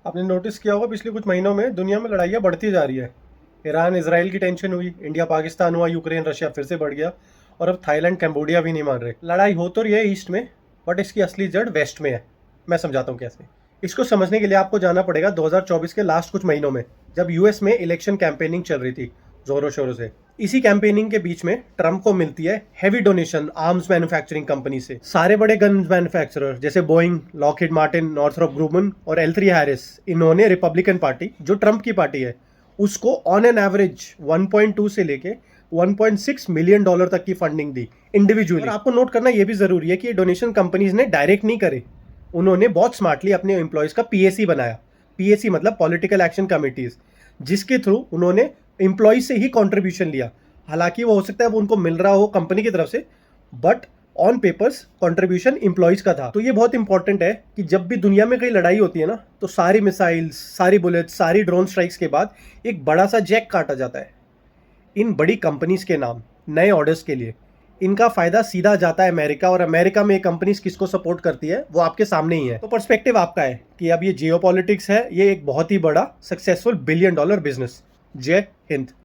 आपने नोटिस किया होगा पिछले कुछ महीनों में दुनिया में लड़ाइयाँ बढ़ती जा रही है। ईरान इसराइल की टेंशन हुई, इंडिया पाकिस्तान हुआ, यूक्रेन रशिया फिर से बढ़ गया और अब थाईलैंड कैम्बोडिया भी नहीं मान रहे। लड़ाई हो तो रही है ईस्ट में, बट इसकी असली जड़ वेस्ट में है। मैं समझाता हूँ कैसे। इसको समझने के लिए आपको जाना पड़ेगा 2024 के लास्ट कुछ महीनों में, जब यूएस में इलेक्शन कैंपेनिंग चल रही थी जोरों शोरों से। इसी कैंपेनिंग के बीच में ट्रंप को मिलती है heavy donation arms manufacturing company से। सारे बड़े गन मैन्युफैक्चरर जैसे बोइंग, लॉकहीड मार्टिन, नॉर्थरोप ग्रूमन और L3 हैरिस, इन्होंने रिपब्लिकन पार्टी जो ट्रंप की पार्टी है उसको ऑन एन एवरेज 1.2 से लेके 1.6 मिलियन डॉलर तक की फंडिंग दी इंडिविजुअली। आपको नोट करना यह भी जरूरी है कि ये डोनेशन कंपनीज ने डायरेक्ट नहीं करे, उन्होंने बहुत स्मार्टली अपने एम्प्लॉयज का पीएसी बनाया। पीएसी मतलब पॉलिटिकल एक्शन कमिटीज, जिसके थ्रू उन्होंने एम्प्लॉय से ही कंट्रीब्यूशन लिया। हालांकि वो हो सकता है वो उनको मिल रहा हो कंपनी की तरफ से, but on papers contribution employees का था। तो ये बहुत इंपॉर्टेंट है कि जब भी दुनिया में कहीं लड़ाई होती है ना, तो सारी मिसाइल्स, सारी बुलेट्स, सारी ड्रोन स्ट्राइक्स के बाद एक बड़ा सा जैक काटा जाता है इन बड़ी कंपनीज के नाम, नए ऑर्डर्स के लिए। इनका फायदा सीधा जाता है अमेरिका, और अमेरिका में कंपनीज किसको सपोर्ट करती है वो आपके सामने ही है। तो पर्सपेक्टिव आपका है कि अब ये जियोपॉलिटिक्स है, ये एक बहुत ही बड़ा सक्सेसफुल $1 बिलियन बिजनेस। जय हिंद।